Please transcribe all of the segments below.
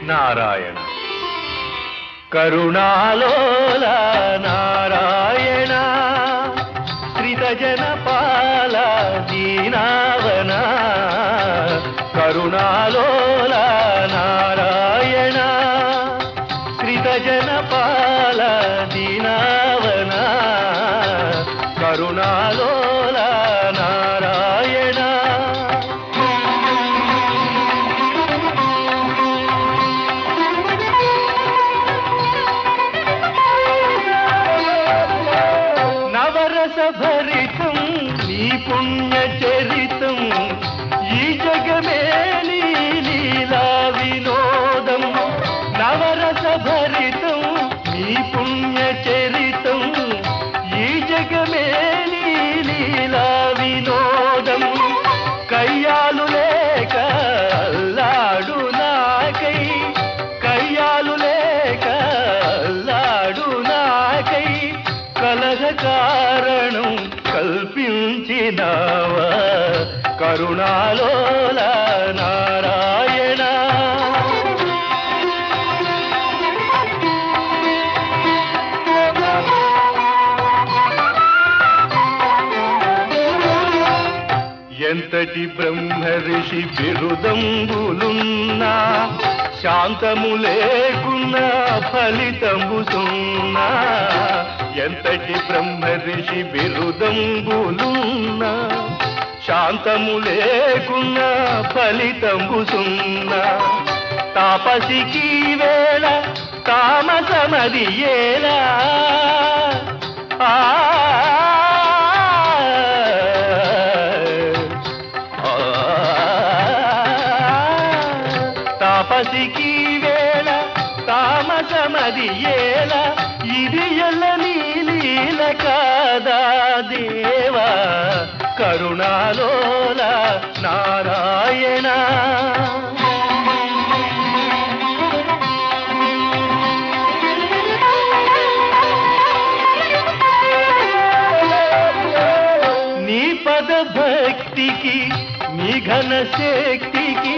నారాయణ కరుణాలోల నారాయణ శ్రితజనపాల దీనావన కరుణాలోల నారాయణ శ్రితజనపాల దీనావన కరుణాలోల నారాయణ భరితం నీ పుణ్య చరితం ఈ జగమే నీ లీలా వినోదం నవరస భరితం నీ పుణ్య చరితం ఈ జగమే నీ లీలా వినోదం కయ్యాలు లేక అల్లాడు నాకై కయ్యాలు లేక అల్లాడు నాకై కలహ కారణం కల్పించినావా కరుణాలోల నారాయణ ఎంతటి బ్రహ్మ ఋషి బిరుదంబులున్నా శాంతము లేకున్నా ఫలితంబు సున్నా ఎంతటి బ్రహ్మ ఋషి బిరుదంబులున్నా శాంతము లేకున్నా ఫలితంబు సున్నా తాపసికి వేళ తామసమది ఏలా తాపసికి వేళ తామసమది ఏల ఇది ఎల్ల నీలీల కాదా దేవా కరుణాలోల నారాయణ నీ పద భక్తికి నీ ఘన శక్తికి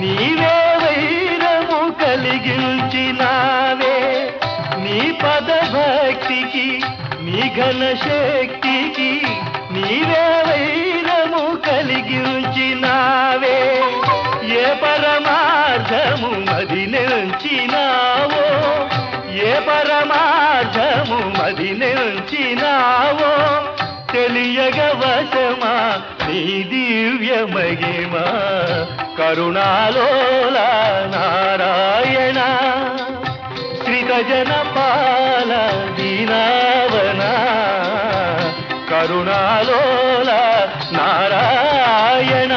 నీవే వైరము కలిగించినావే నీ పద భక్తికి నీ ఘన శక్తికి నీవే వైరము కలిగించినావే ఏ పరమార్థము మది నెంచినావో ఏ పరమార్థము మది నెంచినావో తెలియగ వశమా నీ దివ్య మహిమా కరుణాలోల నారాయణ శ్రితజనపాల దీనావన కరుణాలోల నారాయణ